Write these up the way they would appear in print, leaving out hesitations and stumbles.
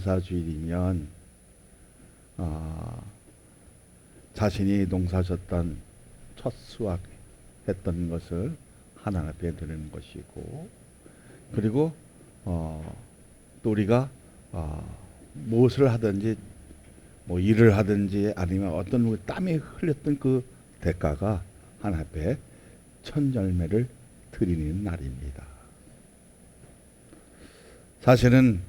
감사주일이면 자신이 농사졌던 첫 수확했던 것을 하나님 앞에 드리는 것이고, 그리고 또 우리가 무엇을 하든지 뭐 일을 하든지 아니면 어떤 땀이 흘렸던 그 대가가 하나님 앞에 천절매를 드리는 날입니다. 사실은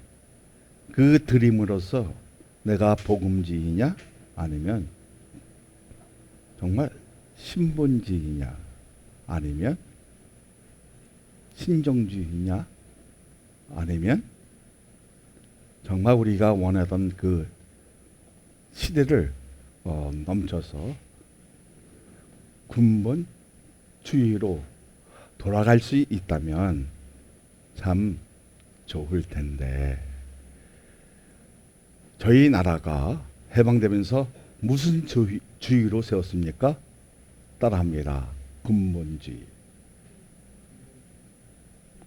그 드림으로써 내가 복음주의냐 아니면 정말 신본주의냐 아니면 신정주의냐 아니면 정말 우리가 원하던 그 시대를 넘쳐서 군본주의로 돌아갈 수 있다면 참 좋을 텐데, 저희 나라가 해방되면서 무슨 주의로 세웠습니까? 따라합니다. 군본주의.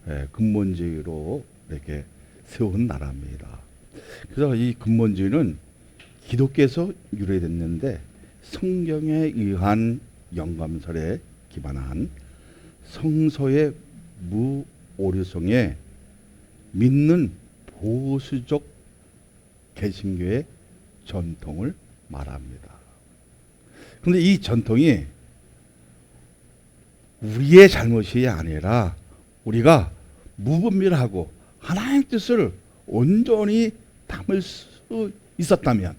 네, 군본주의로 이렇게 세운 나라입니다. 그래서 이 군본주의는 기독교에서 유래됐는데 성경에 의한 영감설에 기반한 성서의 무오류성에 믿는 보수적 개신교의 전통을 말합니다. 그런데 이 전통이 우리의 잘못이 아니라 우리가 무분별하고 하나님의 뜻을 온전히 담을 수 있었다면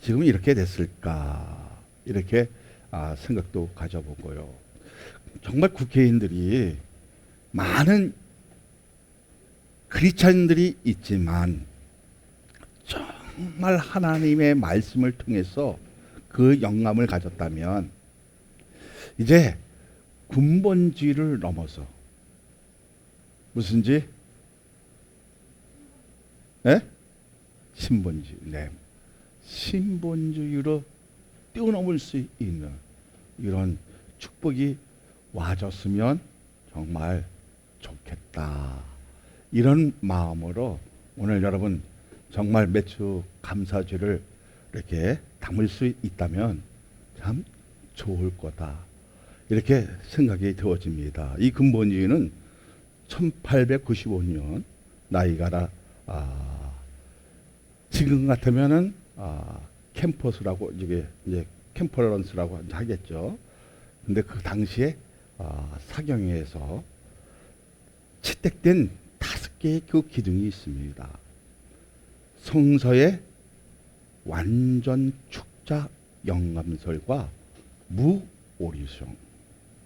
지금 이렇게 됐을까, 이렇게 생각도 가져보고요. 정말 국회의원들이 많은 크리스찬들이 있지만 정말 하나님의 말씀을 통해서 그 영감을 가졌다면 이제 군본주의를 넘어서 무슨지? 네? 신본주의. 네. 신본주의로 뛰어넘을 수 있는 이런 축복이 와줬으면 정말 좋겠다. 이런 마음으로 오늘 여러분 정말 매주 감사주를 이렇게 담을 수 있다면 참 좋을 거다. 이렇게 생각이 되어집니다. 이 군본주의는 1895년 나이가라 지금 같으면은 캠퍼스라고 이제 캠퍼런스라고 하겠죠. 근데 그 당시에 사경회에서 채택된 5개의 그 기둥이 있습니다. 성서의 완전 축자 영감설과 무오류성,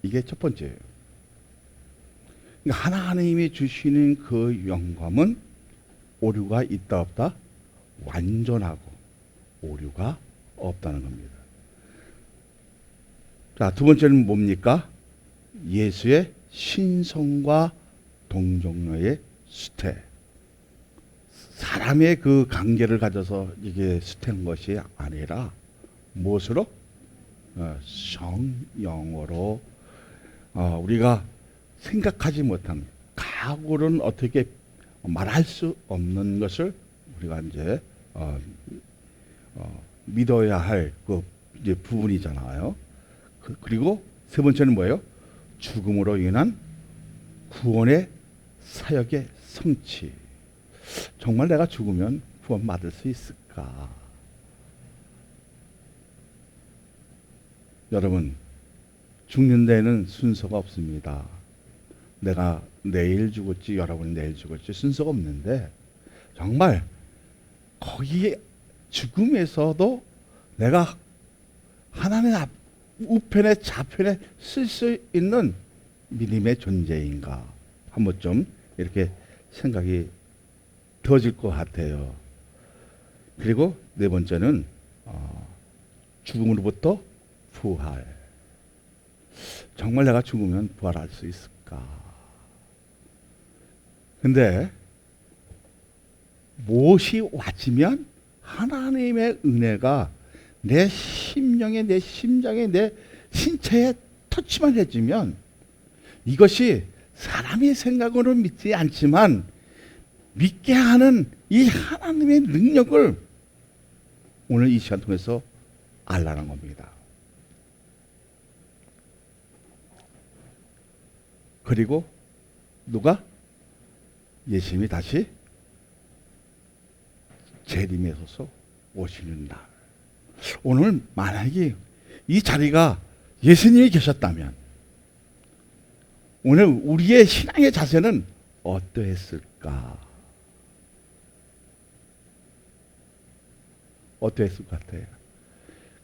이게 첫 번째예요. 그러니까 하나님이 주시는 그 영감은 오류가 있다 없다? 완전하고 오류가 없다는 겁니다. 자, 두 번째는 뭡니까? 예수의 신성과 동정녀의 수태. 사람의 그 관계를 가져서 이게 수태한 것이 아니라 무엇으로? 성령으로 우리가 생각하지 못한, 각오는 어떻게 말할 수 없는 것을 우리가 이제 믿어야 할 그 이제 부분이잖아요. 그리고 세 번째는 뭐예요? 죽음으로 인한 구원의 사역의 성취. 정말 내가 죽으면 구원 받을 수 있을까? 여러분, 죽는 데에는 순서가 없습니다. 내가 내일 죽을지 여러분이 내일 죽을지 순서가 없는데, 정말 거기에 죽음에서도 내가 하나님 앞 우편에 좌편에 쓸 수 있는 믿음의 존재인가 한번 좀 이렇게 생각이 되어질 것 같아요. 그리고 네 번째는 죽음으로부터 부활. 정말 내가 죽으면 부활할 수 있을까? 근데 무엇이 와지면 하나님의 은혜가 내 심령에, 내 심장에, 내 신체에 터치만 해주면, 이것이 사람의 생각으로 믿지 않지만 믿게 하는 이 하나님의 능력을 오늘 이 시간 통해서 알라는 겁니다. 그리고 누가? 예수님이 다시 재림해서 오시는 날. 오늘 만약에 이 자리가 예수님이 계셨다면 오늘 우리의 신앙의 자세는 어떠했을까? 어떠했을 것 같아요?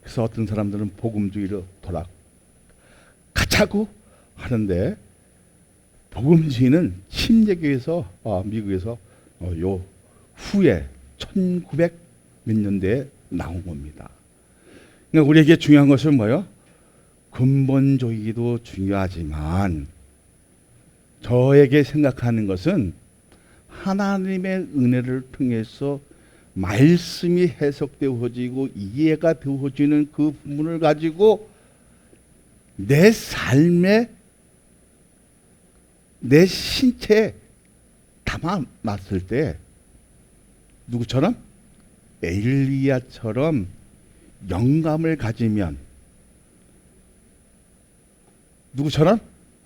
그래서 어떤 사람들은 복음주의로 돌아가자고 하는데, 복음주의는 침례교에서 미국에서 요 후에 1900 몇 년대에 나온 겁니다. 그러니까 우리에게 중요한 것은 뭐예요? 근본주의도 중요하지만 저에게 생각하는 것은 하나님의 은혜를 통해서 말씀이 해석되어지고 이해가 되어지는 그 부분을 가지고 내 삶에, 내 신체에 담아놨을 때 누구처럼? 엘리야처럼 영감을 가지면, 누구처럼?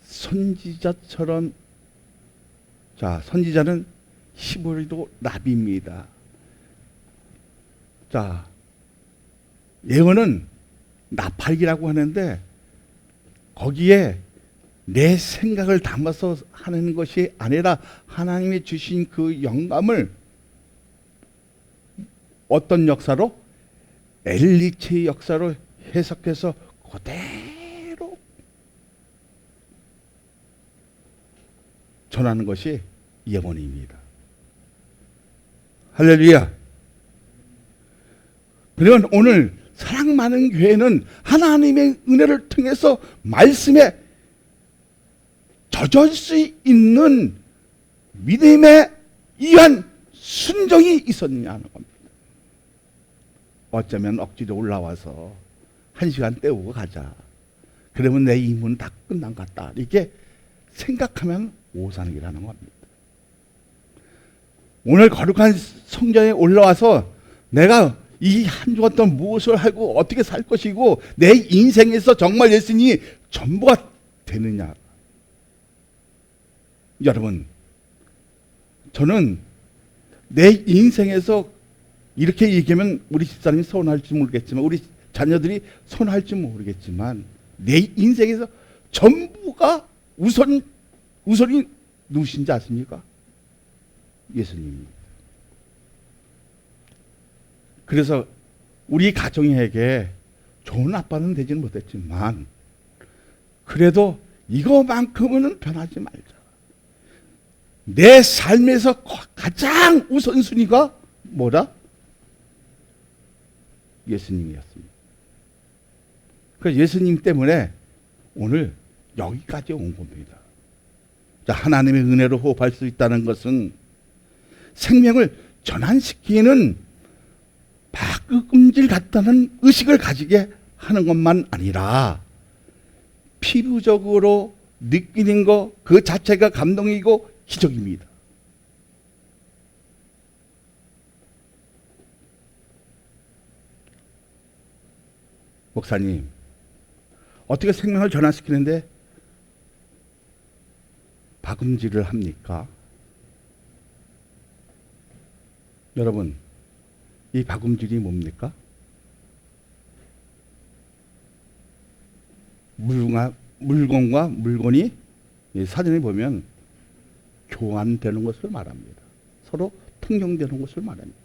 선지자처럼. 자, 선지자는 히브리도 라비입니다. 자, 예언은 나팔기라고 하는데 거기에 내 생각을 담아서 하는 것이 아니라 하나님이 주신 그 영감을 어떤 역사로? 엘리체의 역사로 해석해서 그대로 전하는 것이 예언입니다. 할렐루야. 그러면 오늘 사랑 많은 교회는 하나님의 은혜를 통해서 말씀에 젖을 수 있는 믿음에 의한 순종이 있었느냐는 겁니다. 어쩌면 억지로 올라와서 1시간 때우고 가자. 그러면 내 임무는 다 끝난 것 같다. 이렇게 생각하면 오산이라는 겁니다. 오늘 거룩한 성전에 올라와서 내가 이 한 주 동안 무엇을 하고 어떻게 살 것이고 내 인생에서 정말 예수님이 전부가 되느냐. 여러분, 저는 내 인생에서 이렇게 얘기하면 우리 집사람이 서운할지 모르겠지만, 우리 자녀들이 서운할지 모르겠지만, 내 인생에서 전부가 우선이 누구신지 아십니까? 예수님입니다. 그래서 우리 가정에게 좋은 아빠는 되지는 못했지만 그래도 이거만큼은 변하지 말자. 내 삶에서 가장 우선순위가 뭐다? 예수님이었습니다. 그래서 예수님 때문에 오늘 여기까지 온 겁니다. 자, 하나님의 은혜로 호흡할 수 있다는 것은 생명을 전환시키는 박음질 같다는 의식을 가지게 하는 것만 아니라 피부적으로 느끼는 것 그 자체가 감동이고 기적입니다. 목사님, 어떻게 생명을 전환시키는데 박음질을 합니까? 여러분, 이 박음질이 뭡니까? 물건과 물건이 사전에 보면 교환되는 것을 말합니다. 서로 통용되는 것을 말합니다.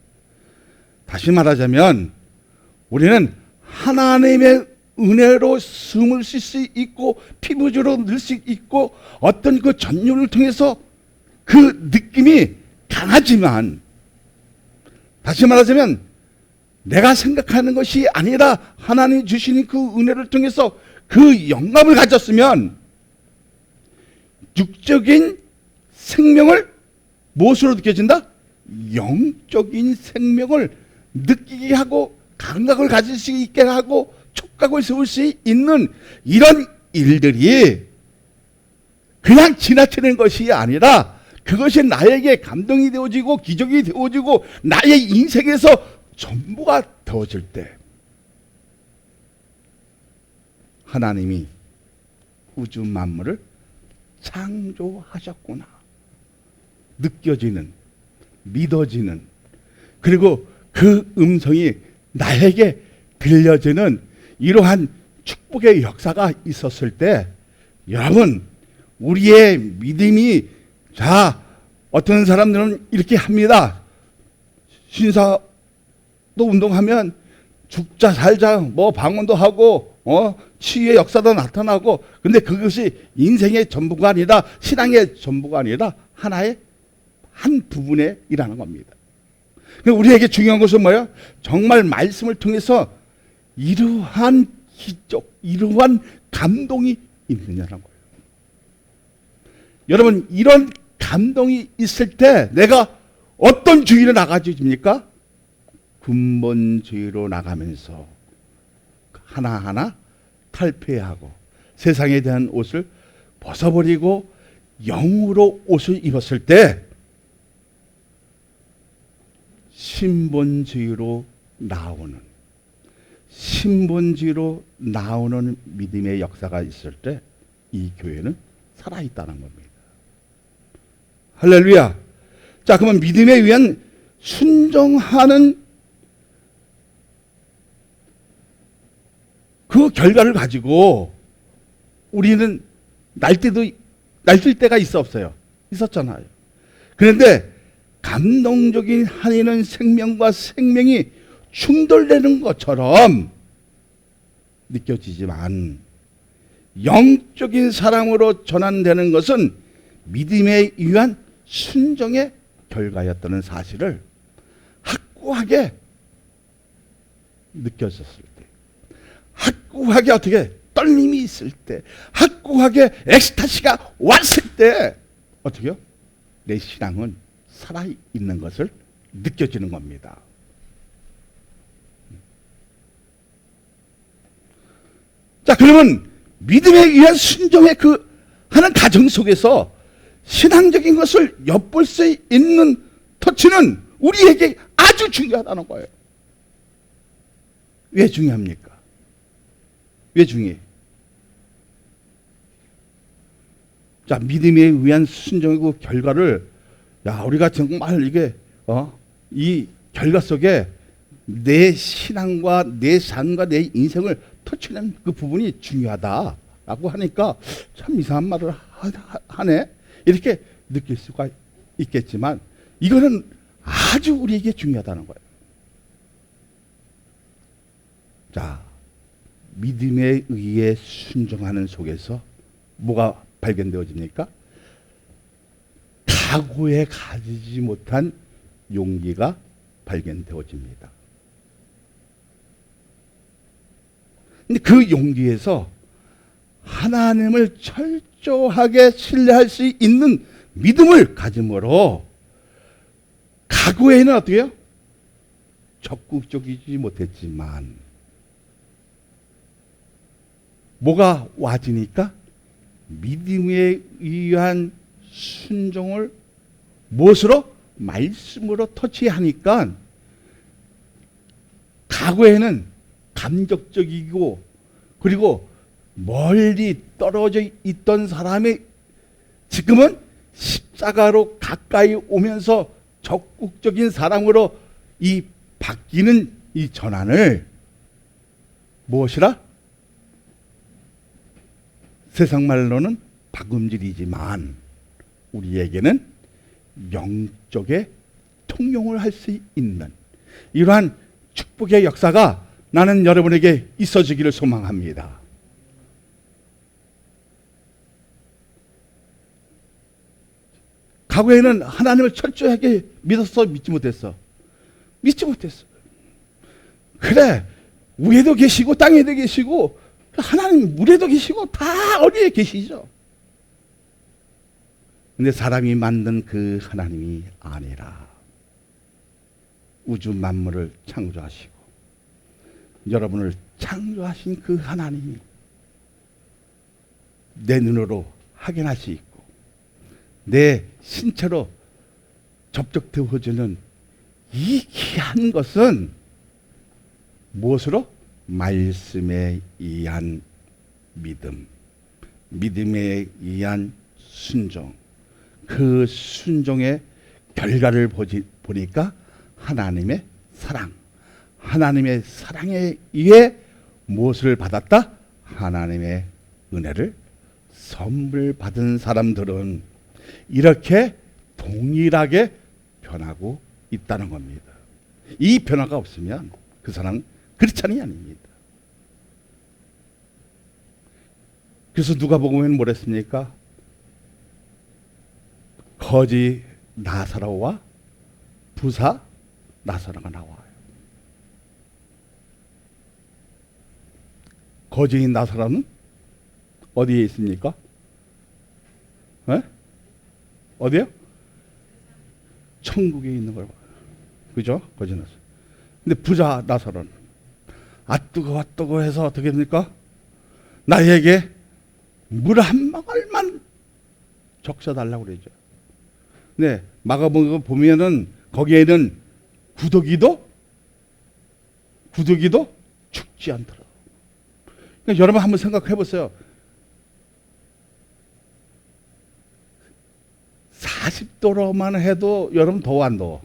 다시 말하자면 우리는 하나님의 은혜로 숨을 쉴 수 있고 피부적으로 늘 수 있고 어떤 그 전율을 통해서 그 느낌이 강하지만, 다시 말하자면 내가 생각하는 것이 아니라 하나님이 주시는 그 은혜를 통해서 그 영감을 가졌으면 육적인 생명을 무엇으로 느껴진다? 영적인 생명을 느끼게 하고 감각을 가질 수 있게 하고 촉각을 세울 수 있는 이런 일들이 그냥 지나치는 것이 아니라 그것이 나에게 감동이 되어지고 기적이 되어지고 나의 인생에서 전부가 되어질 때 하나님이 우주 만물을 창조하셨구나 느껴지는, 믿어지는, 그리고 그 음성이 나에게 들려지는 이러한 축복의 역사가 있었을 때, 여러분, 우리의 믿음이, 자, 어떤 사람들은 이렇게 합니다. 신사도 운동하면 죽자 살자 뭐 방언도 하고 치유의 역사도 나타나고, 근데 그것이 인생의 전부가 아니라, 신앙의 전부가 아니라 하나의 한 부분에 일하는 겁니다. 우리에게 중요한 것은 뭐예요? 정말 말씀을 통해서 이러한 기적, 이러한 감동이 있느냐는 거예요. 여러분, 이런 감동이 있을 때 내가 어떤 주의로 나가집니까? 근본주의로 나가면서 하나하나 탈피하고 세상에 대한 옷을 벗어버리고 영으로 옷을 입었을 때 신본주의로 나오는 믿음의 역사가 있을 때 이 교회는 살아있다는 겁니다. 할렐루야. 자, 그러면 믿음에 의한 순종하는 그 결과를 가지고 우리는 날뛸 때가 있어 없어요? 있었잖아요. 그런데 감동적인 한이는 생명과 생명이 충돌되는 것처럼 느껴지지만 영적인 사랑으로 전환되는 것은 믿음에 의한 순종의 결과였다는 사실을 확고하게 느껴졌을 때, 확고하게 어떻게 떨림이 있을 때, 확고하게 엑스타시가 왔을 때 어떻게요? 내 신앙은 살아있는 것을 느껴지는 겁니다. 자, 그러면 믿음에 의한 순종의 그 하는 가정 속에서 신앙적인 것을 엿볼 수 있는 터치는 우리에게 아주 중요하다는 거예요. 왜 중요합니까? 왜 중요해? 자, 믿음에 의한 순종의 그 결과를, 야, 우리가 정말 이게 이 결과 속에 내 신앙과 내 삶과 내 인생을 터치는 그 부분이 중요하다라고 하니까 참 이상한 말을 하네, 이렇게 느낄 수가 있겠지만 이거는 아주 우리에게 중요하다는 거예요. 자, 믿음에 의해 순종하는 속에서 뭐가 발견되어집니까? 각오에 가지지 못한 용기가 발견되어집니다. 근데 그 용기에서 하나님을 철저하게 신뢰할 수 있는 믿음을 가짐으로 각오에는 어떻게 해요? 적극적이지 못했지만 뭐가 와지니까 믿음에 의한 순종을 무엇으로? 말씀으로 터치하니까 각오에는 감격적이고, 그리고 멀리 떨어져 있던 사람이 지금은 십자가로 가까이 오면서 적극적인 사랑으로 이 바뀌는 이 전환을 무엇이라? 세상 말로는 박음질이지만 우리에게는 영적의 통용을 할 수 있는 이러한 축복의 역사가 나는 여러분에게 있어지기를 소망합니다. 과거에는 하나님을 철저하게 믿었어? 믿지 못했어? 믿지 못했어. 그래, 위에도 계시고 땅에도 계시고 하나님 물에도 계시고 다 어디에 계시죠. 근데 사람이 만든 그 하나님이 아니라 우주 만물을 창조하시고 여러분을 창조하신 그 하나님이 내 눈으로 확인할 수 있고 내 신체로 접촉되어지는 이 귀한 것은 무엇으로? 말씀에 의한 믿음, 믿음에 의한 순종. 그 순종의 결과를 보니까 하나님의 사랑, 하나님의 사랑에 의해 무엇을 받았다? 하나님의 은혜를 선물 받은 사람들은 이렇게 동일하게 변하고 있다는 겁니다. 이 변화가 없으면 그 사람은 크리스찬이 아닙니다. 그래서 누가복음에는 뭐랬습니까? 거지 나사로와 부사 나사로가 나와요. 거지인 나사로는 어디에 있습니까? 에? 어디요? 천국에 있는 걸 봐요. 그죠? 거지 나사로. 근데 부자 나사로는 뜨거워 해서 어떻게 됩니까? 나에게 물 한 방울만 적셔달라고 그러죠. 네, 마가복음 보면은 거기에는 구더기도 죽지 않더라. 그러니까 여러분 한번 생각해 보세요. 40도로만 해도 여러분 더워 안 더워?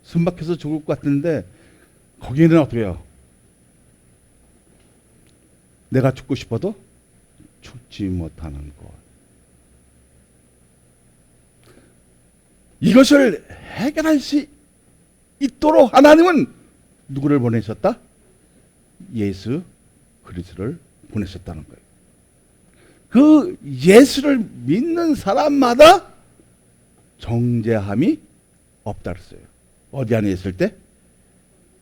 숨 막혀서 죽을 것 같은데 거기에는 어떻게 해요? 내가 죽고 싶어도 죽지 못하는 것. 이것을 해결할 수 있도록 하나님은 누구를 보내셨다? 예수 그리스도를 보내셨다는 거예요. 그 예수를 믿는 사람마다 정죄함이 없다 그랬어요. 어디 안에 있을 때?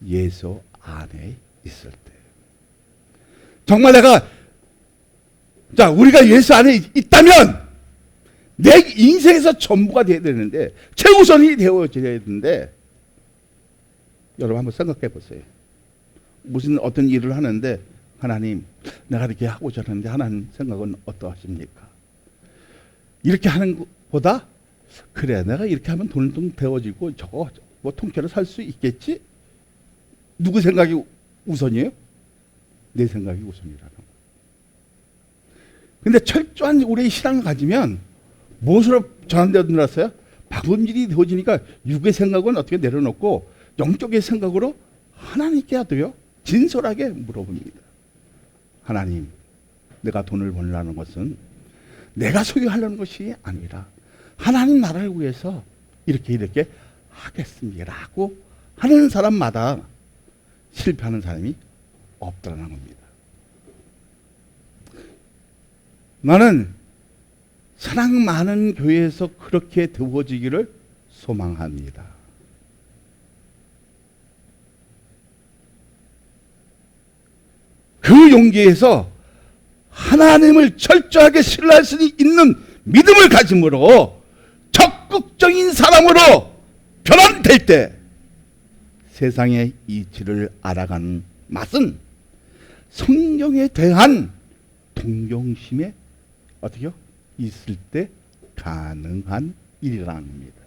예수 안에 있을 때. 정말 우리가 예수 안에 있다면 내 인생에서 전부가 되어야 되는데, 최우선이 되어져야 되는데, 여러분 한번 생각해 보세요. 무슨 어떤 일을 하는데, 하나님, 내가 이렇게 하고자 하는데, 하나님 생각은 어떠하십니까? 이렇게 하는 것보다, 그래, 내가 이렇게 하면 돈은 좀 되어지고, 저거, 통째로 살 수 있겠지? 누구 생각이 우선이에요? 내 생각이 우선이라는 거. 근데 철저한 우리의 신앙을 가지면, 무엇으로 전환되어들었어요? 박음질이 되어지니까 육의 생각은 어떻게 내려놓고 영적의 생각으로 하나님께 하도요 진솔하게 물어봅니다. 하나님, 내가 돈을 벌려는 것은 내가 소유하려는 것이 아니라 하나님 나라를 위해서 이렇게 하겠습니다라고 하는 사람마다 실패하는 사람이 없다는 겁니다. 나는 사랑 많은 교회에서 그렇게 되어지기를 소망합니다. 그 용기에서 하나님을 철저하게 신뢰할 수 있는 믿음을 가짐으로 적극적인 사람으로 변환될 때 세상의 이치를 알아가는 맛은 성경에 대한 동정심에 어떻게요? 있을 때 가능한 일이라는 겁니다.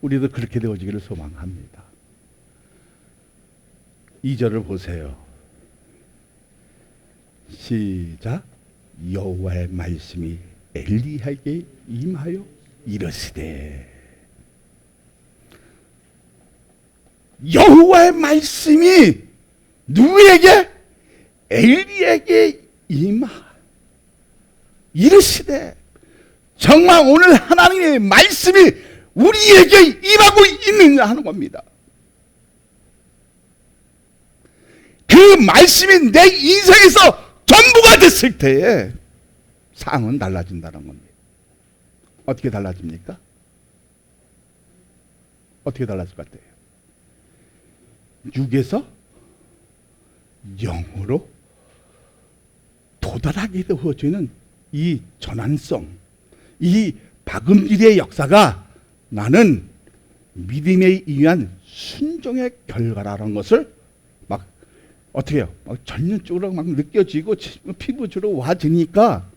우리도 그렇게 되어지기를 소망합니다. 2절을 보세요. 시작. 여호와의 말씀이 엘리야에게 임하여 이르시되. 여호와의 말씀이 누구에게? 엘리야에게 이르시되. 정말 오늘 하나님의 말씀이 우리에게 임하고 있느냐 하는 겁니다. 그 말씀이 내 인생에서 전부가 됐을 때에 상황은 달라진다는 겁니다. 어떻게 달라집니까? 어떻게 달라질 것 같아요? 육에서 영으로 도달하게 되어지는 이 전환성, 이 박음질의 역사가 나는 믿음에 의한 순종의 결과라는 것을 막 어떻게 해요? 막 전면적으로 막 느껴지고 피부적으로 와지니까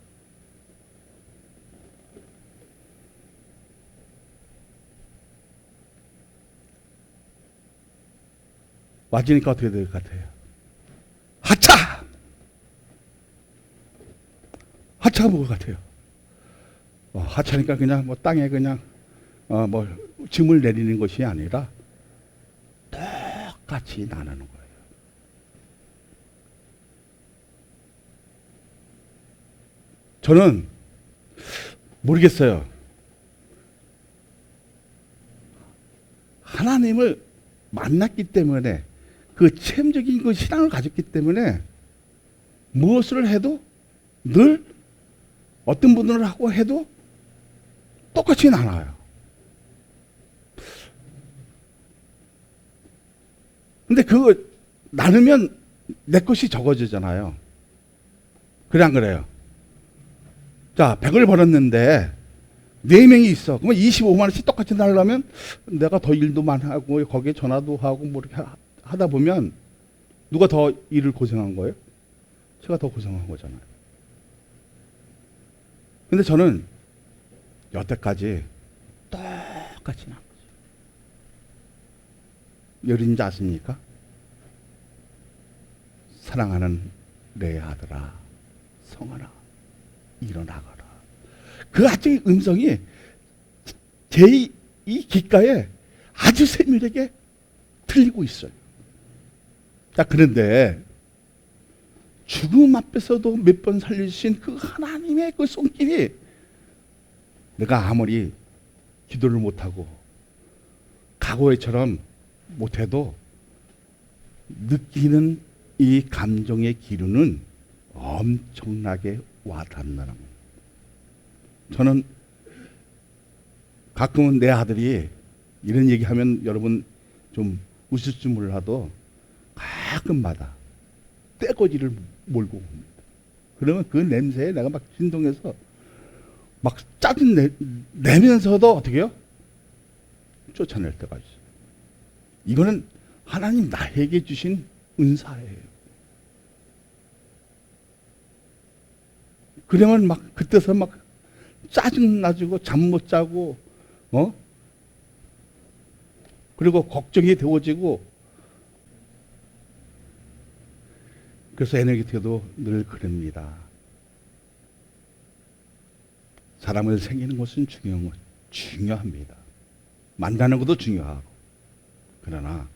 와지니까 어떻게 될 것 같아요? 하차! 하차가 뭘 같아요? 하차니까 그냥 뭐 땅에 그냥 뭐 짐을 내리는 것이 아니라 똑같이 나누는 거예요. 저는 모르겠어요. 하나님을 만났기 때문에 그 체험적인 그 신앙을 가졌기 때문에 무엇을 해도 늘 어떤 분들을 하고 해도 똑같이 나눠요. 근데 그거 나누면 내 것이 적어지잖아요. 그래 안 그래요? 자, 100을 벌었는데 4명이 있어. 그러면 25만 원씩 똑같이 나누려면 내가 더 일도 많이 하고 거기에 전화도 하고 뭐 이렇게 하다 보면 누가 더 일을 고생한 거예요? 제가 더 고생한 거잖아요. 근데 저는 여태까지 똑같이 나온 거죠. 열인지 아십니까? 사랑하는 내 아들아, 성아라, 일어나거라. 그 아주 음성이 제 이 귓가에 아주 세밀하게 들리고 있어요. 자, 그런데 죽음 앞에서도 몇 번 살려주신 그 하나님의 그 손길이 내가 아무리 기도를 못하고 과거에처럼 못해도 느끼는 이 감정의 기류는 엄청나게 와닿는다는 겁니다. 저는 가끔은 내 아들이 이런 얘기하면 여러분 좀 웃을지 몰라도 가끔마다 떼거지를 몰고 옵니다. 그러면 그 냄새에 내가 막 진동해서 막 짜증 내면서도 어떻게 해요? 쫓아낼 때가 있어요. 이거는 하나님 나에게 주신 은사예요. 그러면 막 그때서 막 짜증나지고 잠 못 자고 그리고 걱정이 되어지고 그래서 에너게티도 늘 그럽니다. 사람을 생기는 것은 중요합니다. 만나는 것도 중요하고 그러나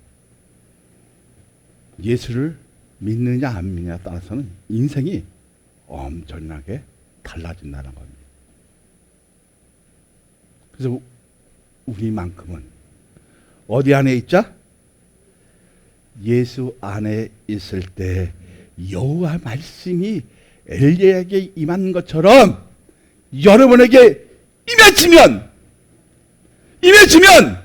예수를 믿느냐 안 믿느냐에 따라서는 인생이 엄청나게 달라진다는 겁니다. 그래서 우리만큼은 어디 안에 있자? 예수 안에 있을 때 여호와 말씀이 엘리야에게 임한 것처럼 여러분에게 임해지면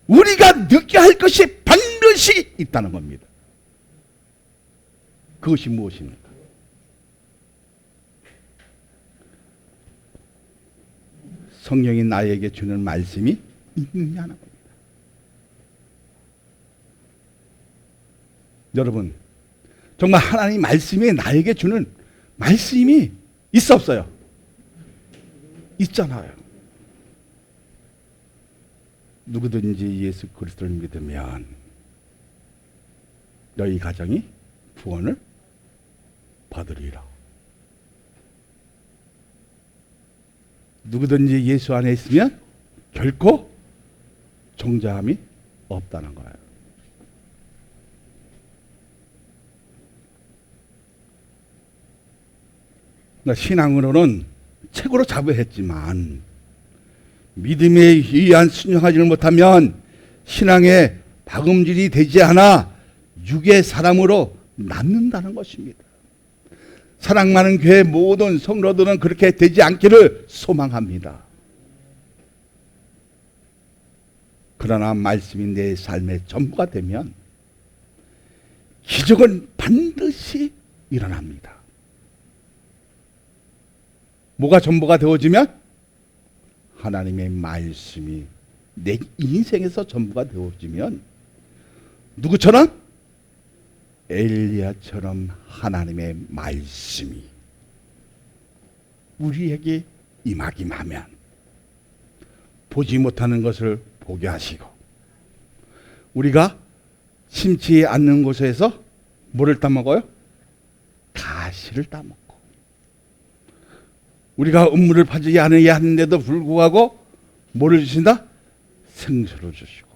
우리가 느껴야 할 것이 반드시 있다는 겁니다. 그것이 무엇입니까? 성령이 나에게 주는 말씀이 있느냐는 겁니다. 여러분, 정말 하나님 말씀이 나에게 주는 말씀이 있어 없어요? 있잖아요. 누구든지 예수 그리스도를 믿으면 너희 가정이 구원을 받으리라. 누구든지 예수 안에 있으면 결코 정죄함이 없다는 거예요. 신앙으로는 최고로 자부했지만 믿음에 유의한 순종하지를 못하면 신앙의 박음질이 되지 않아 육의 사람으로 남는다는 것입니다. 사랑 많은 교회 모든 성도들은 그렇게 되지 않기를 소망합니다. 그러나 말씀이 내 삶의 전부가 되면 기적은 반드시 일어납니다. 뭐가 전부가 되어지면 하나님의 말씀이 내 인생에서 전부가 되어지면 누구처럼? 엘리야처럼 하나님의 말씀이 우리에게 임하기만 하면 보지 못하는 것을 보게 하시고 우리가 심지 않는 곳에서 뭐를 따먹어요? 가시를 따먹고. 우리가 음물을 파지 않아야 하는데도 불구하고 뭐를 주신다? 생수를 주시고.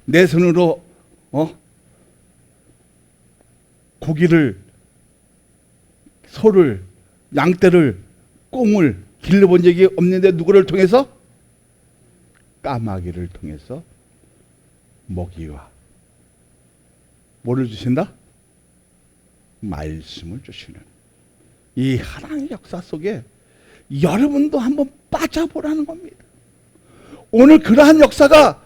내 손으로 고기를, 소를, 양떼를, 꽁을 길러본 적이 없는데 누구를 통해서? 까마귀를 통해서 먹이와 뭐를 주신다? 말씀을 주시는 이 하나님의 역사 속에 여러분도 한번 빠져보라는 겁니다. 오늘 그러한 역사가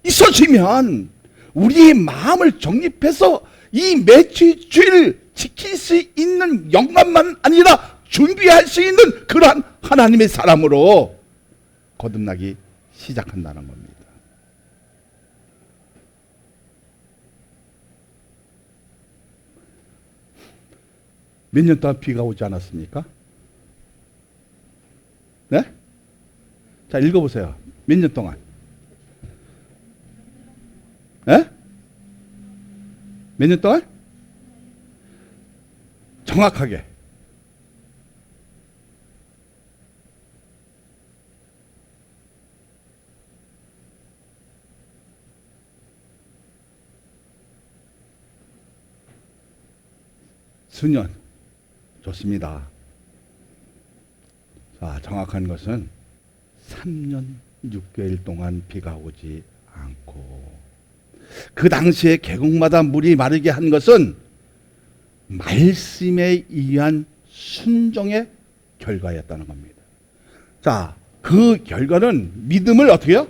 있어지면 우리의 마음을 정립해서 이 매주주의를 지킬 수 있는 영감만 아니라 준비할 수 있는 그러한 하나님의 사람으로 거듭나기 시작한다는 겁니다. 몇 년 동안 비가 오지 않았습니까? 네? 자, 읽어보세요. 몇 년 동안? 네? 몇 년 동안? 정확하게. 수년. 좋습니다. 자, 정확한 것은 3년 6개월 동안 비가 오지 않고, 그 당시에 계곡마다 물이 마르게 한 것은 말씀에 의한 순종의 결과였다는 겁니다. 자, 그 결과는 믿음을 어떻게 해요?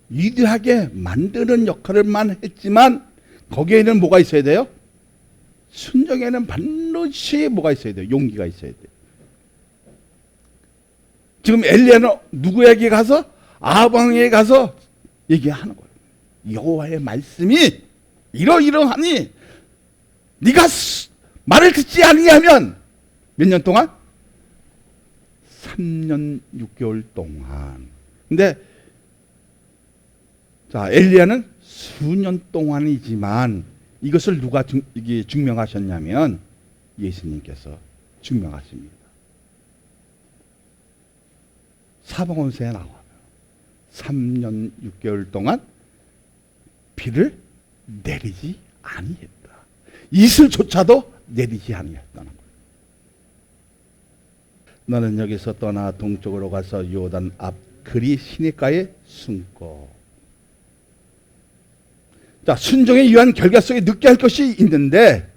위대하게 만드는 역할을만 했지만 거기에는 뭐가 있어야 돼요? 순종에는 반드시 뭐가 있어야 돼요? 용기가 있어야 돼요. 지금 엘리야는 누구에게 가서? 아방에게 가서 얘기하는 거예요. 여호와의 말씀이 이러이러하니 네가 말을 듣지 아니하면 몇 년 동안? 3년 6개월 동안. 근데 자, 엘리야는 수년 동안이지만 이것을 누가 증명하셨냐면 예수님께서 증명하십니다. 사방원서에 나와요. 3년 6개월 동안 비를 내리지 아니했다. 이슬조차도 내리지 아니했다는 거예요. 너는 여기서 떠나 동쪽으로 가서 요단 앞 그리 시내가에 숨고. 자, 순종에 의한 결과 속에 늦게 할 것이 있는데,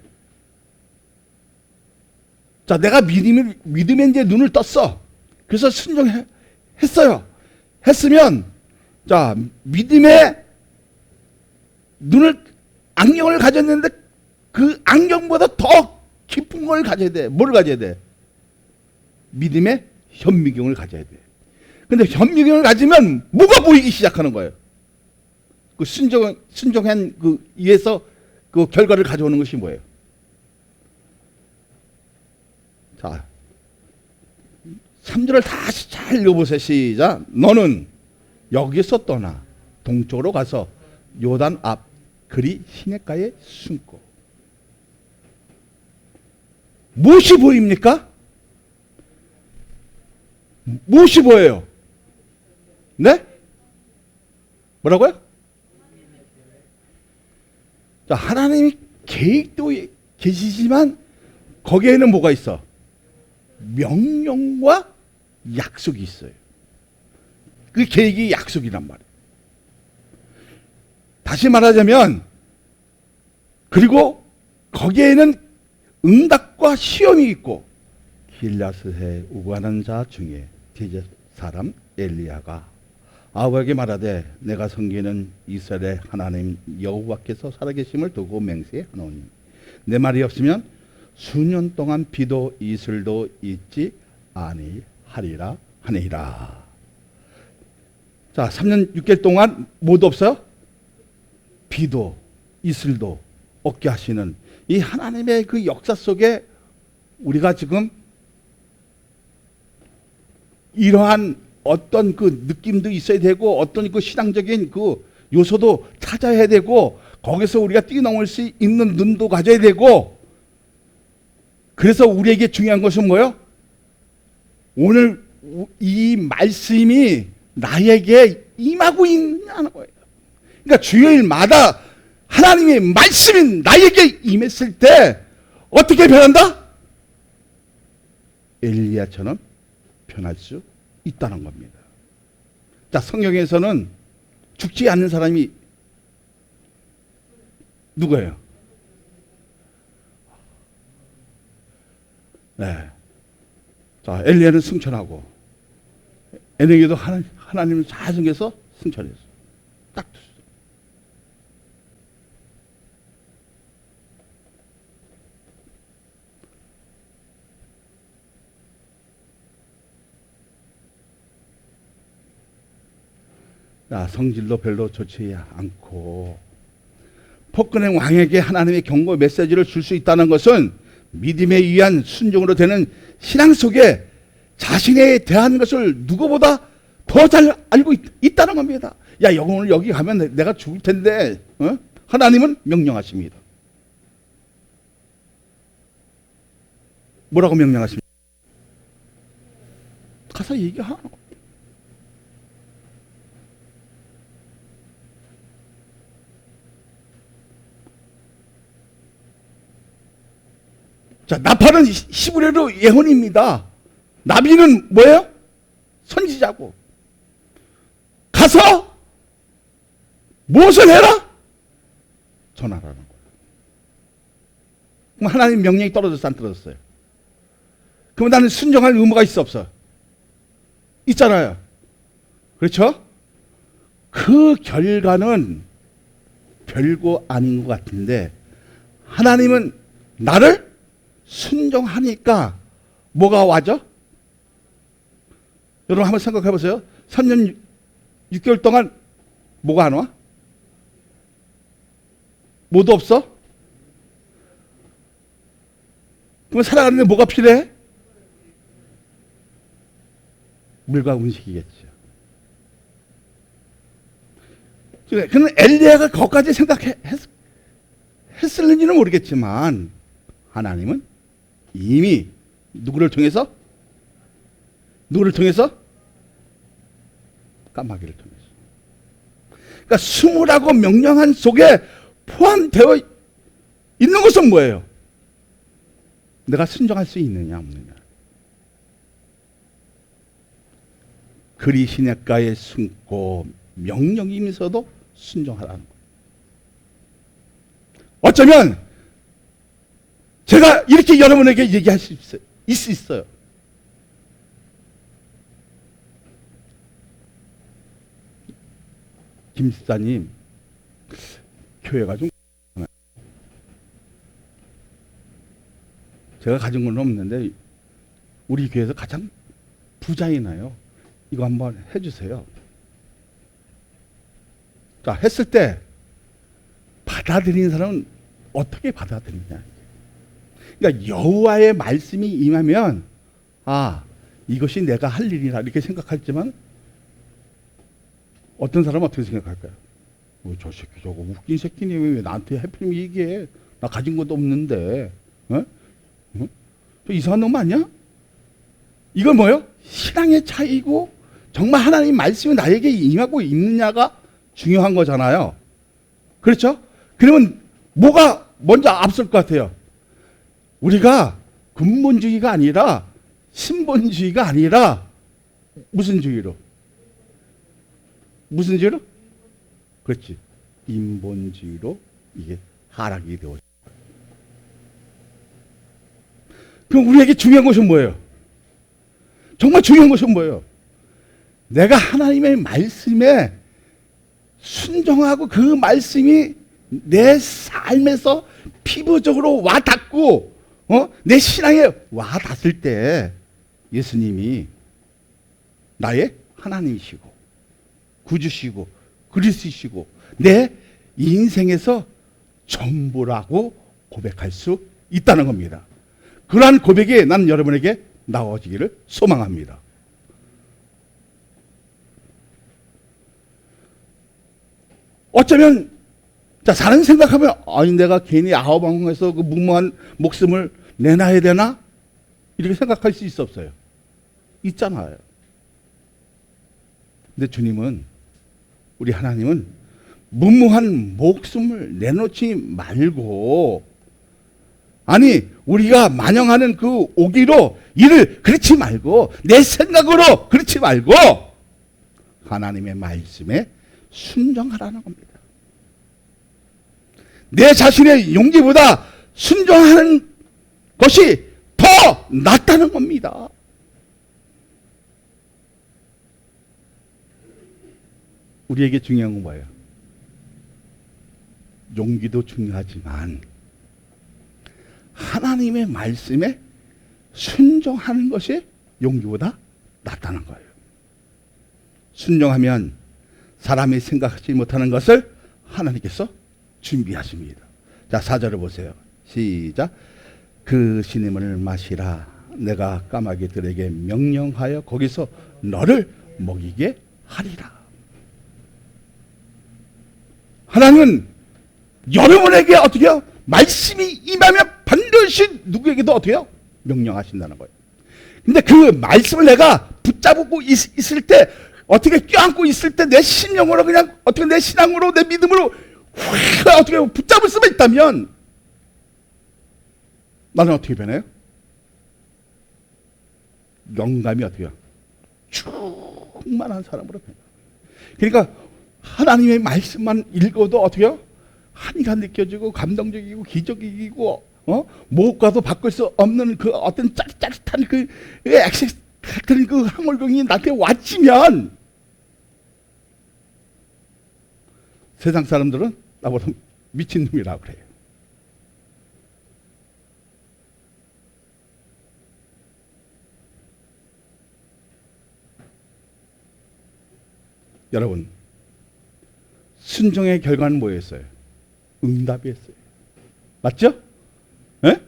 자, 내가 믿음에 이제 눈을 떴어. 그래서 순종했어요. 했으면, 자, 믿음의 눈을, 안경을 가졌는데 그 안경보다 더 깊은 걸 가져야 돼. 뭘 가져야 돼? 믿음의 현미경을 가져야 돼. 근데 현미경을 가지면 뭐가 보이기 시작하는 거예요? 그 순종한 그 위에서 그 결과를 가져오는 것이 뭐예요? 자, 3절을 다시 잘 읽어보세요. 시작. 너는 여기서 떠나 동쪽으로 가서 요단 앞 그리 시내가에 숨고. 무엇이 보입니까? 무엇이 보여요? 네? 뭐라고요? 자, 하나님이 계획도 계시지만 거기에는 뭐가 있어? 명령과 약속이 있어요. 그 계획이 약속이란 말이에요. 다시 말하자면, 그리고 거기에는 응답과 시험이 있고, 길라스에 우관한 자 중에 제자 사람 엘리야가 아합에게 말하되 내가 섬기는 이스라엘의 하나님 여호와께서 살아계심을 두고 맹세하노니 내 말이 없으면 수년 동안 비도 이슬도 있지 아니하리라 하니라. 자, 3년 6개월 동안 뭐도 없어요? 비도 이슬도 없게 하시는 이 하나님의 그 역사 속에 우리가 지금 이러한 어떤 그 느낌도 있어야 되고 어떤 그 신앙적인 그 요소도 찾아야 되고 거기서 우리가 뛰어넘을 수 있는 눈도 가져야 되고 그래서 우리에게 중요한 것은 뭐예요? 오늘 이 말씀이 나에게 임하고 있느냐는 거예요. 그러니까 주일마다 하나님의 말씀이 나에게 임했을 때 어떻게 변한다? 엘리야처럼 변할 수 있다는 겁니다. 자, 성경에서는 죽지 않는 사람이 누구예요? 네. 자, 엘리야는 승천하고 에녹이도 하나님을 잘 섬겨서 승천했어. 딱 됐어. 자, 성질도 별로 좋지 않고 포크넥 왕에게 하나님의 경고 메시지를 줄 수 있다는 것은 믿음에 의한 순종으로 되는 신앙 속에 자신에 대한 것을 누구보다 더 잘 알고 있다는 겁니다. 야, 오늘 여기 가면 내가 죽을 텐데, 어? 하나님은 명령하십니다. 뭐라고 명령하십니까? 가서 얘기하라고. 자, 나팔은 히브리어로 예언입니다. 나비는 뭐예요? 선지자고. 가서 무엇을 해라? 전하라는 거예요. 그럼 하나님 명령이 떨어졌어, 안 떨어졌어요? 그럼 나는 순종할 의무가 있어, 없어? 있잖아요. 그렇죠? 그 결과는 별거 아닌 것 같은데 하나님은 나를 순종하니까 뭐가 와죠? 여러분 한번 생각해 보세요. 3년 6개월 동안 뭐가 안 와? 뭐도 없어? 그럼 살아가는데 뭐가 필요해? 물과 음식이겠죠. 그는 엘리야가 거기까지 생각했을는지는 모르겠지만 하나님은 이미 누구를 통해서? 까마귀를 통해서. 그러니까 숨으라고 명령한 속에 포함되어 있는 것은 뭐예요? 내가 순종할 수 있느냐 없느냐. 그리 시냇가에 숨고 명령이면서도 순종하라는 거예요. 어쩌면 제가 이렇게 여러분에게 얘기할 수 있어요. 김 집사님, 교회가 좀 제가 가진 건 없는데 우리 교회에서 가장 부자이나요. 이거 한번 해주세요. 자, 했을 때 받아들이는 사람은 어떻게 받아들이냐. 그러니까 여호와의 말씀이 임하면 아, 이것이 내가 할 일이라 이렇게 생각하지만 어떤 사람은 어떻게 생각할까요? 저 새끼 저거 웃긴 새끼니 왜 나한테 해필 얘기해? 나 가진 것도 없는데. 어? 어? 저 이상한 놈 아니야? 이건 뭐예요? 신앙의 차이고 정말 하나님 말씀이 나에게 임하고 있느냐가 중요한 거잖아요. 그렇죠? 그러면 뭐가 먼저 앞설 것 같아요? 우리가 근본주의가 아니라 신본주의가 아니라 무슨 주의로? 무슨 주의로? 그렇지. 인본주의로 이게 하락이 되어. 그럼 우리에게 중요한 것은 뭐예요? 정말 중요한 것은 뭐예요? 내가 하나님의 말씀에 순종하고 그 말씀이 내 삶에서 피부적으로 와닿고 내 신앙에 와닿을 때 예수님이 나의 하나님이시고 구주시고 그리스도시고 내 인생에서 전부라고 고백할 수 있다는 겁니다. 그러한 고백이 난 여러분에게 나와지기를 소망합니다. 어쩌면 자 사는 생각하면 아니 내가 괜히 아우방에서 그 무모한 목숨을 내놔야 되나 이렇게 생각할 수 있어 없어요? 있잖아요. 근데 주님은 우리 하나님은 무모한 목숨을 내놓지 말고 아니 우리가 만영하는 그 오기로 일을 그렇지 말고 내 생각으로 그렇지 말고 하나님의 말씀에 순종하라는 겁니다. 내 자신의 용기보다 순종하는 것이 더 낫다는 겁니다. 우리에게 중요한 건 뭐예요? 용기도 중요하지만 하나님의 말씀에 순종하는 것이 용기보다 낫다는 거예요. 순종하면 사람이 생각하지 못하는 것을 하나님께서 준비하십니다. 자, 4절을 보세요. 시작. 그 신임을 마시라. 내가 까마귀들에게 명령하여 거기서 너를 먹이게 하리라. 하나님은 여러분에게 어떻게 해요? 말씀이 임하면 반드시 누구에게도 어떻게 해요? 명령하신다는 거예요. 근데 그 말씀을 내가 붙잡고 있을 때 어떻게 껴안고 있을 때 내 신령으로 그냥 어떻게 내 신앙으로 내 믿음으로 어떻게 붙잡을 수만 있다면 나는 어떻게 변해요? 영감이 어떻게 해요? 충만한 사람으로 변해요. 그러니까 하나님의 말씀만 읽어도 어떻게 해요? 한이가 느껴지고 감동적이고 기적이고 무엇과도 바꿀 수 없는 그 어떤 짜릿짜릿한 그 액세스 같은 그 항월경이 나한테 왔지면 세상 사람들은 나보다 미친놈이라고 그래요. 여러분, 순종의 결과는 뭐였어요? 응답이었어요. 맞죠? 네?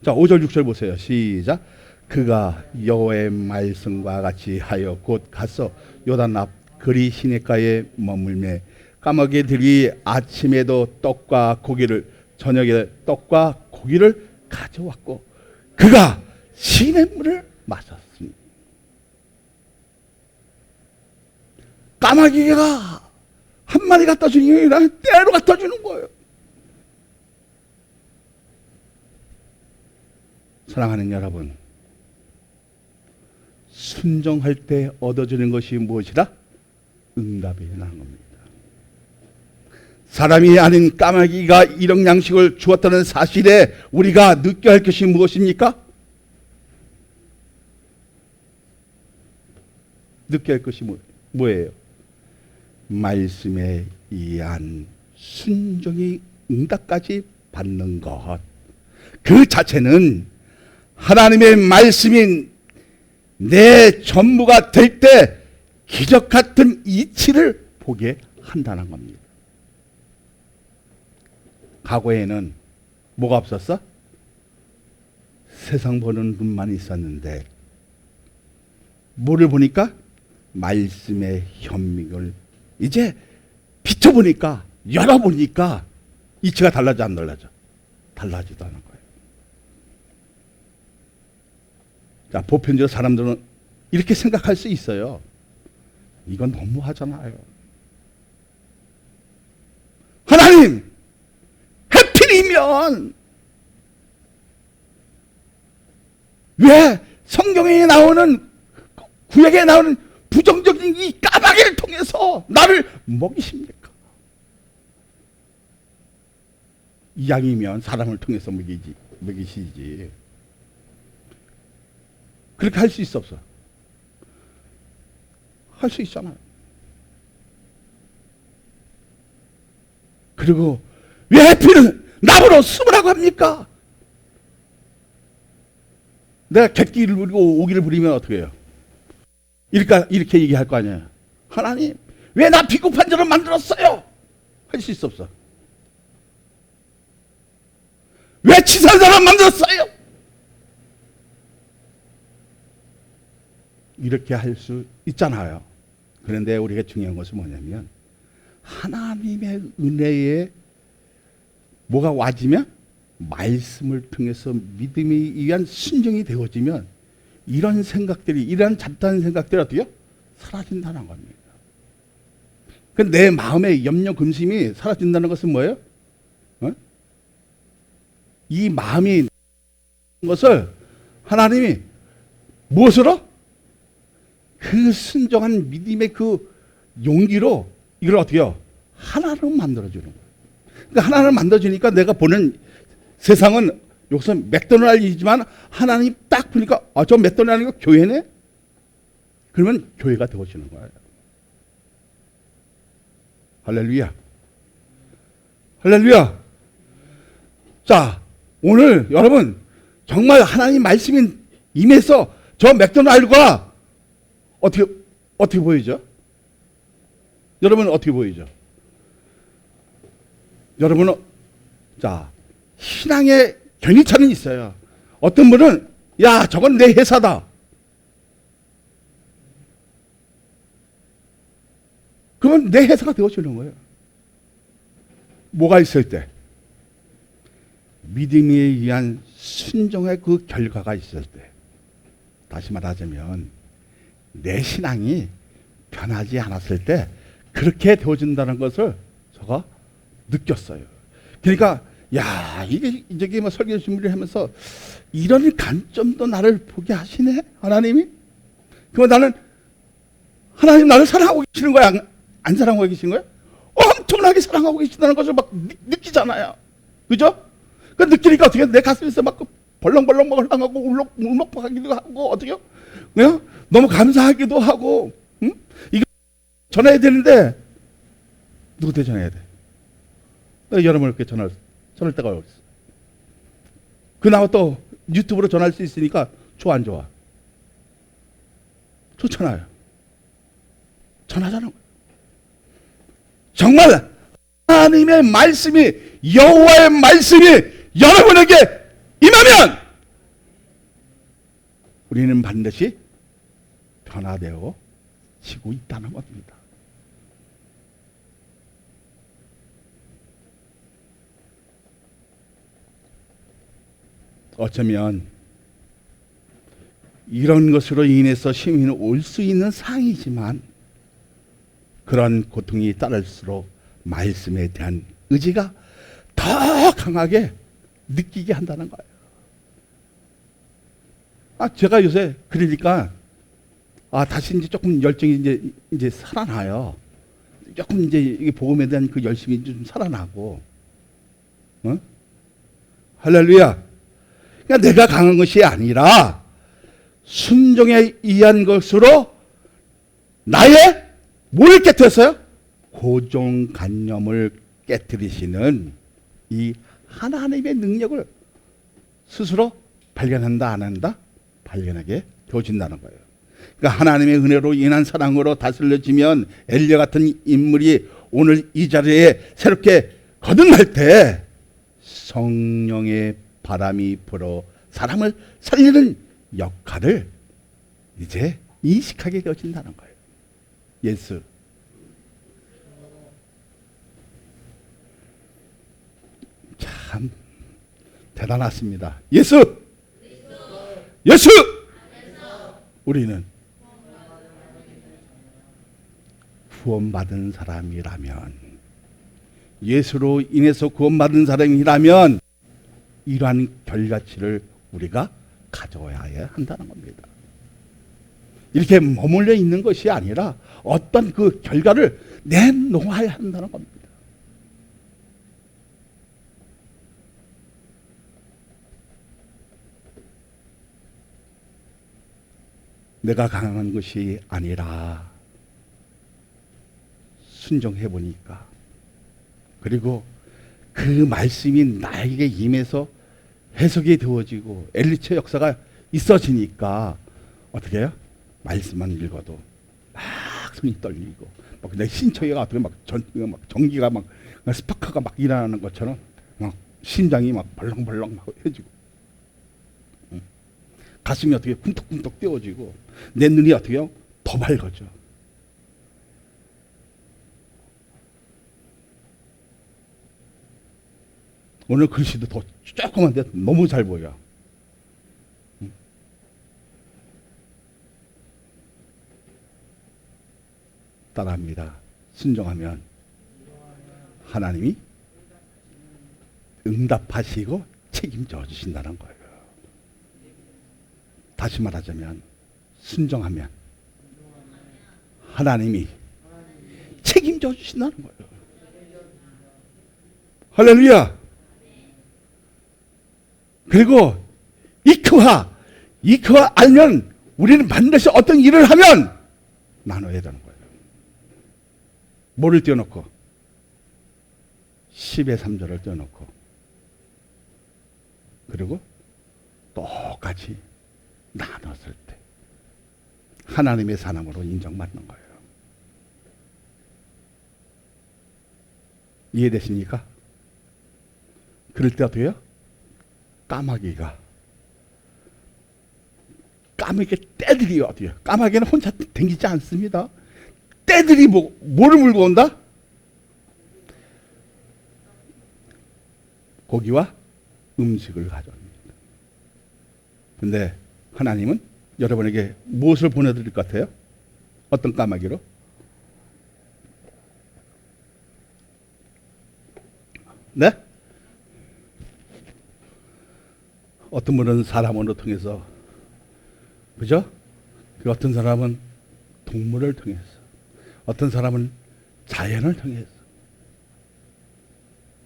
자, 5절 6절 보세요. 시작. 그가 여호와의 말씀과 같이 하여 곧 가서 요단 앞 그리 시냇가에 머물매 까마귀들이 아침에도 떡과 고기를 저녁에 떡과 고기를 가져왔고 그가 시냇물을 마셨습니다. 까마귀가 한 마리 갖다 주는 게 아니라 때로 갖다 주는 거예요. 사랑하는 여러분, 순종할 때 얻어지는 것이 무엇이다? 응답이라는 겁니다. 사람이 아닌 까마귀가 일용 양식을 주었다는 사실에 우리가 느껴야 할 것이 무엇입니까? 느껴야 할 것이 뭐예요? 말씀에 의한 순종이 응답까지 받는 것. 그 자체는 하나님의 말씀이 내 전부가 될 때 기적 같은 이치를 보게 한다는 겁니다. 과거에는 뭐가 없었어? 세상 보는 눈만 있었는데 뭐를 보니까? 말씀의 현미를 이제 비춰보니까 열어보니까 이치가 달라져 안 달라져? 달라지도 않은 거예요. 자, 보편적으로 사람들은 이렇게 생각할 수 있어요. 이건 너무하잖아요. 하나님, 해필이면 왜 성경에 나오는 구약에 나오는 부정적인 이 까마귀를 통해서 나를 먹이십니까? 양이면 사람을 통해서 먹이시지. 그렇게 할 수 있어 없어? 할 수 있잖아요. 그리고 왜 하필은 나보러 숨으라고 합니까? 내가 객기를 부리고 오기를 부리면 어떻게 해요? 이렇게 얘기할 거 아니에요. 하나님, 왜 나 비겁한 자로 만들었어요? 할 수 있어 없어? 왜 치사한 사람 만들었어요? 이렇게 할 수 있잖아요. 그런데 우리가 중요한 것은 뭐냐면 하나님의 은혜에 뭐가 와지면 말씀을 통해서 믿음에 의한 순종이 되어지면 이런 생각들이, 이런 잡다한 생각들이 어떻게 사라진다는 겁니다. 내 마음의 염려 근심이 사라진다는 것은 뭐예요? 이 마음이 것을 하나님이 무엇으로? 그 순종한 믿음의 그 용기로 이걸 어떻게 해요? 하나로 만들어주는 거예요. 그러니까 하나를 만들어주니까 내가 보는 세상은 여기서 맥도날드이지만 하나님 딱 보니까 저 맥도날드가 교회네? 그러면 교회가 되어지는 거예요. 할렐루야. 할렐루야. 자, 오늘 여러분 정말 하나님 말씀이 임해서 저 맥도날드가 어떻게 보이죠? 여러분은 어떻게 보이죠? 여러분은 자, 신앙의 견이차는 있어요. 어떤 분은 야, 저건 내 회사다. 그러면 내 회사가 되어지는 거예요. 뭐가 있을 때? 믿음에 의한 순종의 그 결과가 있을 때. 다시 말하자면 내 신앙이 변하지 않았을 때 그렇게 되어진다는 것을 제가 느꼈어요. 그러니까 야, 이게 이제 뭐 설교 준비를 하면서 이런 관점도 나를 보게 하시네, 하나님이. 그럼 나는 하나님 나를 사랑하고 계시는 거야, 안 사랑하고 계시는 거야? 엄청나게 사랑하고 계신다는 것을 막 느끼잖아요, 그죠? 그 느끼니까 어떻게 내 가슴에서 막 벌렁벌렁 하고 울먹하기도 하고 어떻게요? 너무 감사하기도 하고, 응? 이거 전해야 되는데 누구한테 전해야 돼? 여러분을 이렇게 전할 때가 어딨어? 그나마 또 유튜브로 전할 수 있으니까 좋아 안 좋아? 좋잖아요. 전하자는 거예요. 정말 하나님의 말씀이, 여호와의 말씀이 여러분에게 임하면 우리는 반드시 변화되어 지고 있다는 겁니다. 어쩌면 이런 것으로 인해서 시민이 올 수 있는 상황이지만 그런 고통이 따를수록 말씀에 대한 의지가 더 강하게 느끼게 한다는 거예요. 제가 요새 그러니까 다시 이제 조금 열정이 이제 살아나요. 조금 이제 이 복음에 대한 그 열심이 좀 살아나고, 할렐루야. 그러니까 내가 강한 것이 아니라 순종에 의한 것으로 나의 뭘 깨뜨렸어요? 고정관념을 깨뜨리시는 이 하나님의 능력을 스스로 발견한다, 안 한다? 발견하게 되어진다는 거예요. 그러니까 하나님의 은혜로 인한 사랑으로 다스려지면 엘리야 같은 인물이 오늘 이 자리에 새롭게 거듭날 때 성령의 바람이 불어 사람을 살리는 역할을 이제 인식하게 되어진다는 거예요. 예수. 참 대단하십니다. 예수. 예수. 우리는 구원받은 사람이라면, 예수로 인해서 구원받은 사람이라면 이러한 결과치를 우리가 가져와야 한다는 겁니다. 이렇게 머물러 있는 것이 아니라 어떤 그 결과를 내놓아야 한다는 겁니다. 내가 강한 것이 아니라 순종해 보니까, 그리고 그 말씀이 나에게 임해서 해석이 되어지고 엘리체 역사가 있어지니까 어떻게 해요? 말씀만 읽어도 막 손이 떨리고, 막 내 신처가 어떻게 막 전기가 막 스파크가 막 일어나는 것처럼 막 심장이 막 벌렁벌렁 막 해지고, 가슴이 어떻게 쿵떡쿵떡 뛰어지고, 내 눈이 어떻게 해요? 더 밝아져. 오늘 글씨도 더 조그만데 너무 잘 보여. 따라합니다. 순종하면 하나님이 응답하시고 책임져 주신다는 거예요. 다시 말하자면 순종하면 하나님이 책임져 주신다는 거예요. 할렐루야. 그리고 이크와 알면 우리는 반드시 어떤 일을 하면 나눠야 되는 거예요. 뭐를 떼어놓고? 10의 3절을 떼어놓고, 그리고 똑같이 나눴을 때 하나님의 사람으로 인정받는 거예요. 이해되십니까? 그럴 때 어떻게 해요? 까마귀가 떼들이 어떻게 해요? 까마귀는 혼자 댕기지 않습니다. 떼들이 뭐를 물고 온다? 고기와 음식을 가져옵니다. 근데 하나님은 여러분에게 무엇을 보내드릴 것 같아요? 어떤 까마귀로? 네? 어떤 분은 사람으로 통해서, 그죠? 어떤 사람은 동물을 통해서, 어떤 사람은 자연을 통해서,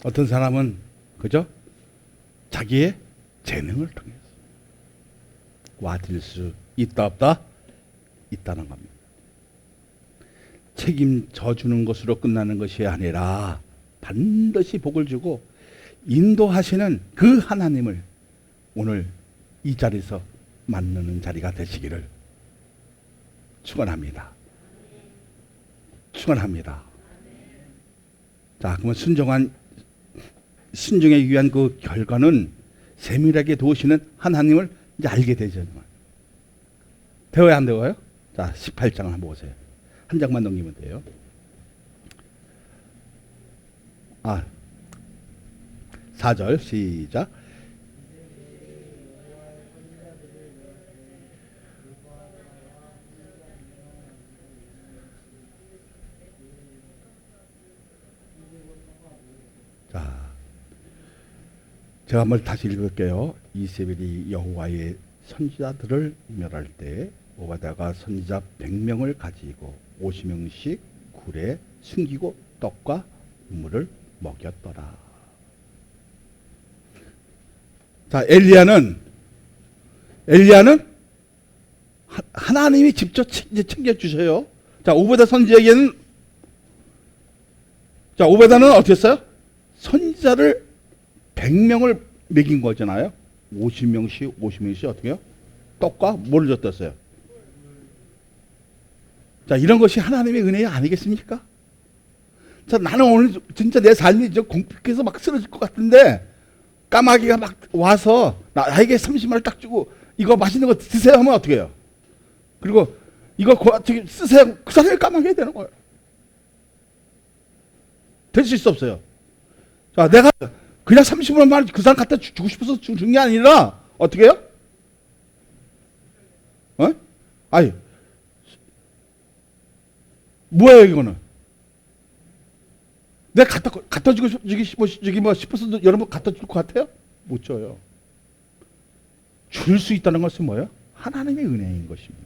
어떤 사람은, 그죠? 자기의 재능을 통해서 와드릴 수 있다 없다? 있다는 겁니다. 책임져 주는 것으로 끝나는 것이 아니라 반드시 복을 주고 인도하시는 그 하나님을 오늘 이 자리에서 만나는 자리가 되시기를 축원합니다. 축원합니다. 자, 그러면 순종에 위한 그 결과는 세밀하게 도우시는 하나님을 이제 알게 되죠. 되어야 안 되어요? 자, 18장을 한번 보세요. 한 장만 넘기면 돼요. 4절 시작. 자, 제가 한번 다시 읽을게요. 이세벨이 여호와의 선지자들을 멸할 때 오바댜가 선지자 100명을 가지고 50명씩 굴에 숨기고 떡과 물을 먹였더라. 자, 엘리야는 하나님이 직접 챙겨주셔요. 자, 오바댜 선지자에게는, 자, 오바댜는 어떻게 했어요? 선지자를 100명을 먹인 거잖아요. 50명씩 어떻게 해요? 떡과 뭐를 줬댔어요? 자, 이런 것이 하나님의 은혜 아니겠습니까? 자, 나는 오늘 진짜 내 삶이 공격해서 막 쓰러질 것 같은데 까마귀가 막 와서 나에게 30만을 딱 주고 이거 맛있는 거 드세요 하면 어떻게 해요? 그리고 이거 쓰세요. 그 사람이 까마귀가 되는 거예요. 될 수 있어 없어요? 자, 내가 그냥 30만원 그 사람 갖다 주고 싶어서 준 게 아니라 어떻게 해요? 아니, 뭐예요 이거는? 내가 갖다 주고 싶어서 여러분 갖다 줄 것 같아요? 못 줘요. 줄 수 있다는 것은 뭐예요? 하나님의 은혜인 것입니다.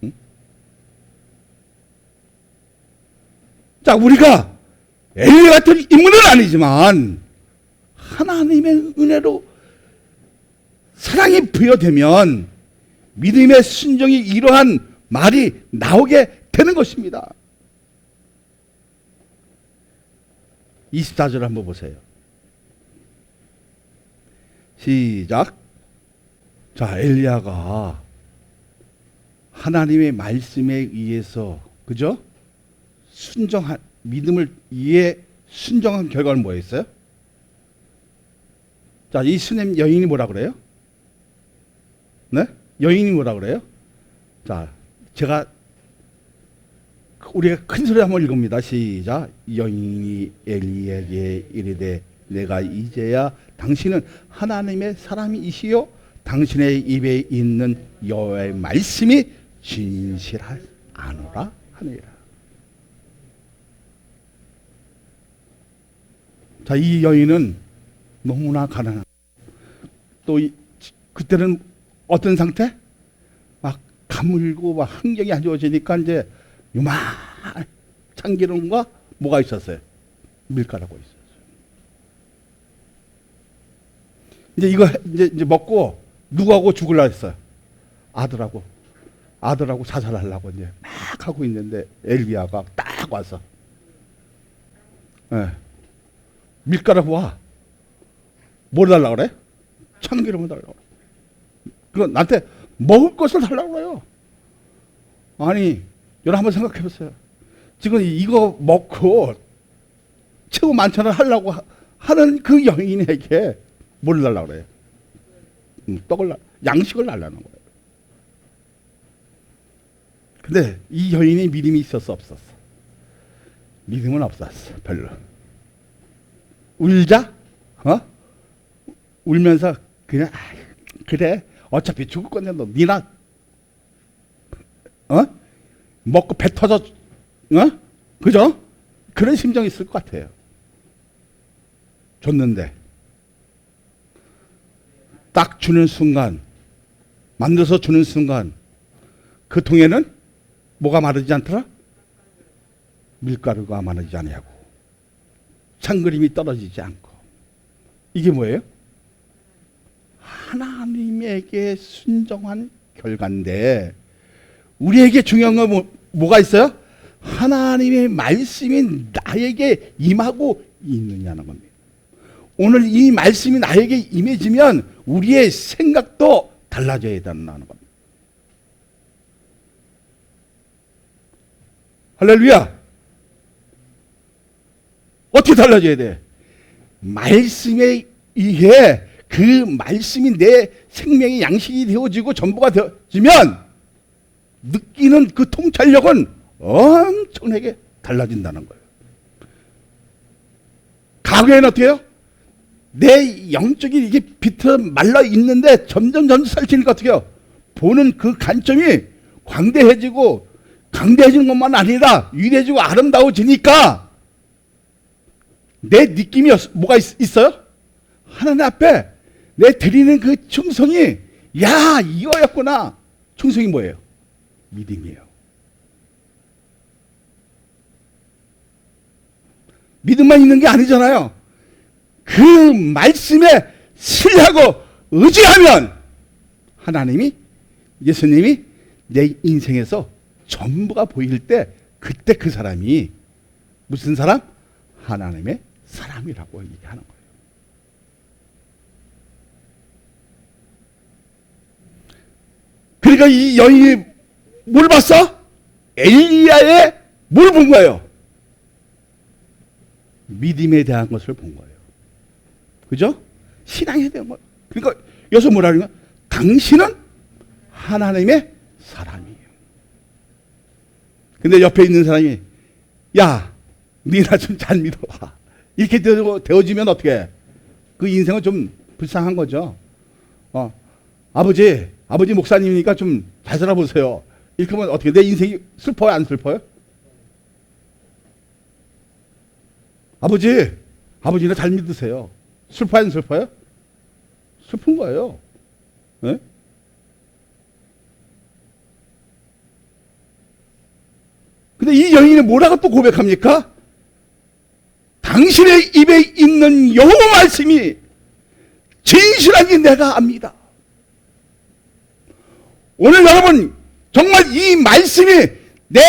응? 자, 우리가 엘리 같은 인물은 아니지만 하나님의 은혜로 사랑이 부여되면 믿음의 순종이 이러한 말이 나오게 되는 것입니다. 24절 한번 보세요. 시작. 자, 엘리야가 하나님의 말씀에 의해서, 그죠? 믿음을 위해 순종한 결과는 뭐였어요? 자, 이 수냄 여인이 뭐라 그래요? 네? 여인이 뭐라 그래요? 자, 제가 우리가 큰 소리 한번 읽습니다. 시작. 여인이 엘리에게 이르되 내가 이제야 당신은 하나님의 사람이시요 당신의 입에 있는 여호와의 말씀이 진실하노라 하니라. 자, 이 여인은 너무나 가난한. 또 그때는 어떤 상태? 막 가물고 막 환경이 안 좋아지니까 이제 요만한 참기름과 뭐가 있었어요? 밀가루가 있었어요. 이제 이거 이제 먹고 누구하고 죽으려고 했어요? 아들하고 자살하려고 이제 막 하고 있는데 엘리야가 딱 와서, 네. 밀가루 와. 뭘 달라고 그래? 참기름을 달라고 그래. 그럼 나한테 먹을 것을 달라고 그래요. 아니, 여러분 한번 생각해 보세요. 지금 이거 먹고 최고 만찬을 하려고 하는 그 여인에게 뭘 달라고 그래요? 양식을 달라는 거예요. 근데 이 여인이 믿음이 있었어, 없었어? 믿음은 없었어, 별로. 울자? 울면서 그냥 그래 어차피 죽을 건데 너 니나 먹고 배 터져 그죠? 그런 심정이 있을 것 같아요. 줬는데 딱 주는 순간, 만들어서 주는 순간 그 통에는 뭐가 마르지 않더라? 밀가루가 마르지 않냐고, 참기름이 떨어지지 않고. 이게 뭐예요? 하나님에게 순종한 결과인데, 우리에게 중요한 건 뭐가 있어요? 하나님의 말씀이 나에게 임하고 있느냐는 겁니다. 오늘 이 말씀이 나에게 임해지면 우리의 생각도 달라져야 된다는 겁니다. 할렐루야! 어떻게 달라져야 돼? 말씀에 의해 그 말씀이 내 생명의 양식이 되어지고 전부가 되어지면 느끼는 그 통찰력은 엄청나게 달라진다는 거예요. 과거에는 어떻게 해요? 내 영적인 이게 비틀어 말라 있는데 점점 살찌니까 어떻게 해요? 보는 그 관점이 광대해지고, 강대해지는 것만 아니라 위대해지고 아름다워지니까 내 느낌이 뭐가 있어요? 하나님 앞에 내 드리는 그 충성이, 야, 이거였구나. 충성이 뭐예요? 믿음이에요. 믿음만 있는 게 아니잖아요. 그 말씀에 신뢰하고 의지하면 하나님이, 예수님이 내 인생에서 전부가 보일 때, 그때 그 사람이 무슨 사람? 하나님의 사람이라고 얘기하는 거예요. 그러니까 이 여인이 뭘 봤어? 엘리야의 뭘 본 거예요? 믿음에 대한 것을 본 거예요. 그죠? 신앙에 대한 거. 그러니까 여기서 뭐라 그러냐? 당신은 하나님의 사람이에요. 근데 옆에 있는 사람이, 야, 니나 좀 잘 믿어봐. 이렇게 되어지면 어떻게? 그 인생은 좀 불쌍한 거죠. 아버지 목사님이니까 좀 잘 살아보세요. 이렇게 하면 어떻게? 내 인생이 슬퍼요, 안 슬퍼요? 아버지나 잘 믿으세요. 슬퍼요, 안 슬퍼요? 슬픈 거예요. 네? 근데 이 여인이 뭐라고 또 고백합니까? 당신의 입에 있는 여호와 말씀이 진실한지 내가 압니다. 오늘 여러분, 정말 이 말씀이 내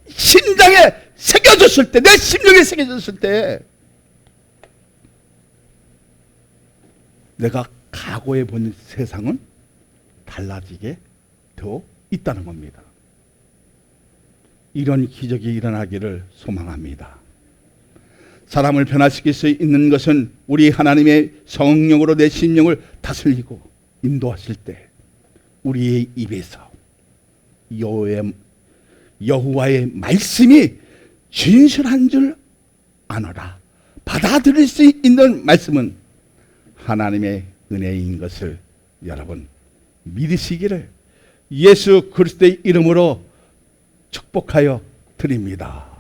심장에 새겨졌을 때, 내 심령에 새겨졌을 때, 내가 과거에 본 세상은 달라지게 되어 있다는 겁니다. 이런 기적이 일어나기를 소망합니다. 사람을 변화시킬 수 있는 것은 우리 하나님의 성령으로 내 심령을 다스리고 인도하실 때 우리의 입에서 여호와의 말씀이 진실한 줄 아노라. 받아들일 수 있는 말씀은 하나님의 은혜인 것을 여러분 믿으시기를 예수 그리스도의 이름으로 축복하여 드립니다.